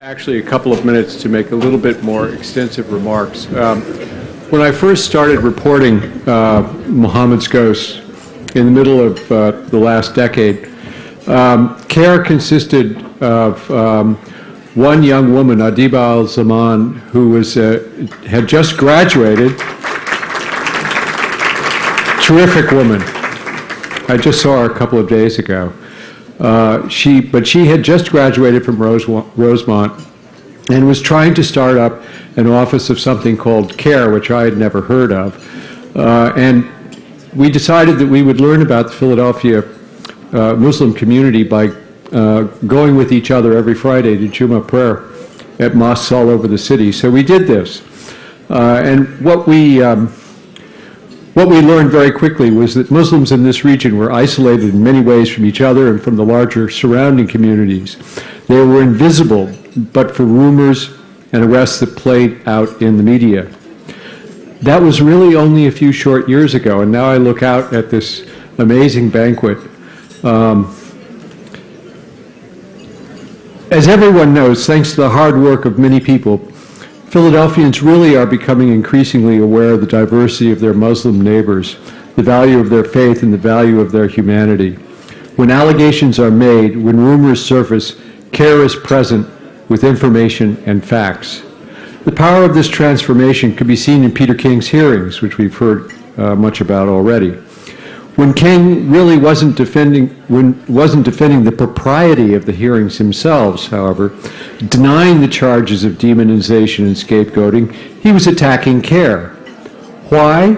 Actually, a couple of minutes to make a little bit more extensive remarks. When I first started reporting Mohammed's ghost in the middle of the last decade, CAIR consisted of one young woman, Adiba al-Zaman, who was had just graduated. Terrific woman. I just saw her a couple of days ago. But she had just graduated from Rosemont and was trying to start up an office of something called CAIR, which I had never heard of. And we decided that we would learn about the Philadelphia Muslim community by going with each other every Friday to Jummah prayer at mosques all over the city. So we did this. And what we learned very quickly was that Muslims in this region were isolated in many ways from each other and from the larger surrounding communities. They were invisible, but for rumors and arrests that played out in the media. That was really only a few short years ago, and now I look out at this amazing banquet. As everyone knows, thanks to the hard work of many people, Philadelphians really are becoming increasingly aware of the diversity of their Muslim neighbors, the value of their faith, and the value of their humanity. When allegations are made, when rumors surface, CAIR is present with information and facts. The power of this transformation could be seen in Peter King's hearings, which we've heard much about already. When King really wasn't defending the propriety of the hearings themselves, however, denying the charges of demonization and scapegoating, he was attacking CAIR. Why?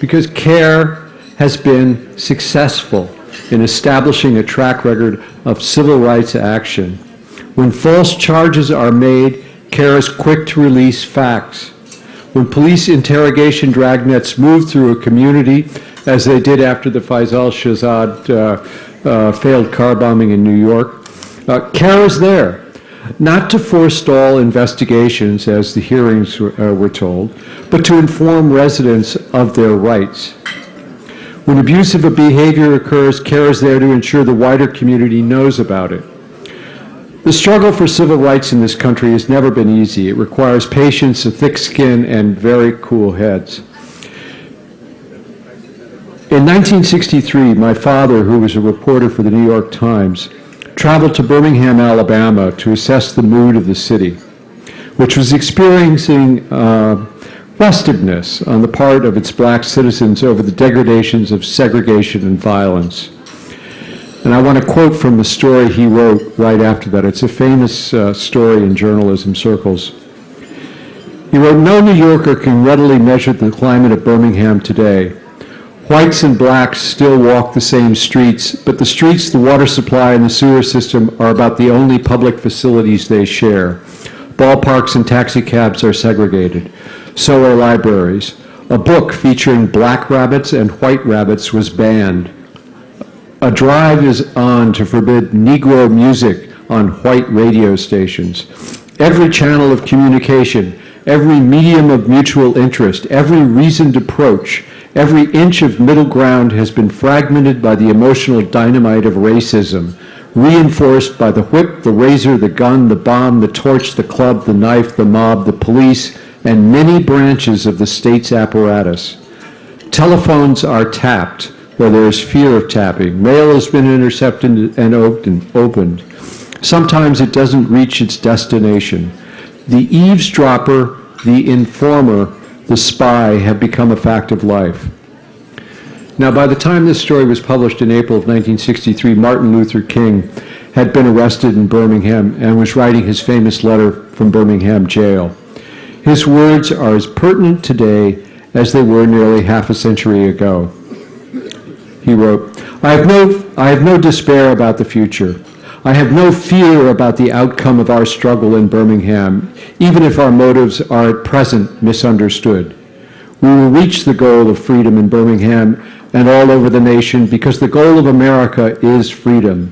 Because CAIR has been successful in establishing a track record of civil rights action. When false charges are made, CAIR is quick to release facts. When police interrogation dragnets move through a community, as they did after the Faisal Shahzad failed car bombing in New York, CAIR is there, not to forestall investigations, as the hearings were told, but to inform residents of their rights. When abusive behavior occurs, CAIR is there to ensure the wider community knows about it. The struggle for civil rights in this country has never been easy. It requires patience, a thick skin, and very cool heads. In 1963, my father, who was a reporter for the New York Times, traveled to Birmingham, Alabama to assess the mood of the city, which was experiencing restiveness on the part of its black citizens over the degradations of segregation and violence. And I want to quote from the story he wrote right after that. It's a famous story in journalism circles. He wrote, "No New Yorker can readily measure the climate of Birmingham today. Whites and blacks still walk the same streets, but the streets, the water supply, and the sewer system are about the only public facilities they share. Ballparks and taxicabs are segregated. So are libraries. A book featuring black rabbits and white rabbits was banned. A drive is on to forbid Negro music on white radio stations. Every channel of communication, every medium of mutual interest, every reasoned approach, every inch of middle ground has been fragmented by the emotional dynamite of racism, reinforced by the whip, the razor, the gun, the bomb, the torch, the club, the knife, the mob, the police, and many branches of the state's apparatus. Telephones are tapped where there is fear of tapping. Mail has been intercepted and opened. Sometimes it doesn't reach its destination. The eavesdropper, the informer, the spy have become a fact of life." Now, by the time this story was published in April of 1963, Martin Luther King had been arrested in Birmingham and was writing his famous letter from Birmingham jail. His words are as pertinent today as they were nearly half a century ago. He wrote, I have no despair about the future. I have no fear about the outcome of our struggle in Birmingham, even if our motives are at present misunderstood. We will reach the goal of freedom in Birmingham and all over the nation because the goal of America is freedom.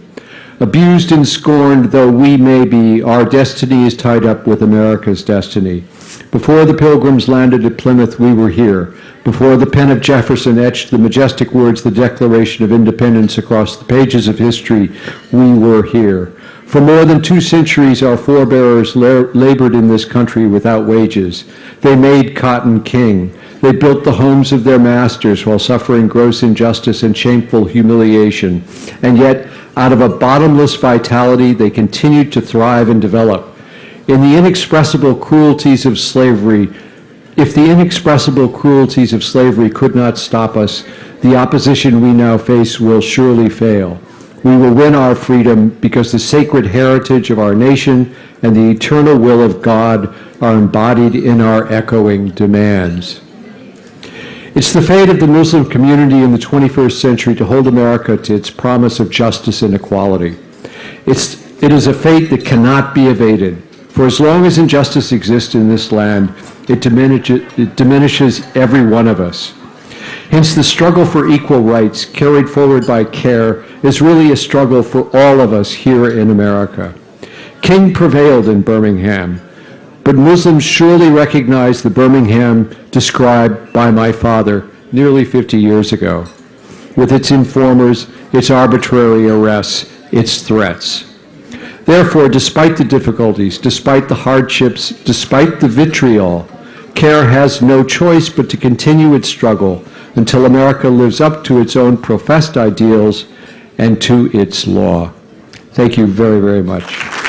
Abused and scorned though we may be, our destiny is tied up with America's destiny. Before the Pilgrims landed at Plymouth, we were here. Before the pen of Jefferson etched the majestic words, the Declaration of Independence, across the pages of history, we were here. For more than 2 centuries, our forebears labored in this country without wages. They made cotton king. They built the homes of their masters while suffering gross injustice and shameful humiliation. And yet, out of a bottomless vitality, they continued to thrive and develop. In the inexpressible cruelties of slavery, if the inexpressible cruelties of slavery could not stop us, the opposition we now face will surely fail. We will win our freedom because the sacred heritage of our nation and the eternal will of God are embodied in our echoing demands. It's the fate of the Muslim community in the 21st century to hold America to its promise of justice and equality. It is a fate that cannot be evaded. For as long as injustice exists in this land, it diminishes every one of us. Hence, the struggle for equal rights carried forward by CAIR is really a struggle for all of us here in America. King prevailed in Birmingham, but Muslims surely recognize the Birmingham described by my father nearly 50 years ago, with its informers, its arbitrary arrests, its threats. Therefore, despite the difficulties, despite the hardships, despite the vitriol, CAIR has no choice but to continue its struggle until America lives up to its own professed ideals and to its law. Thank you very, very much.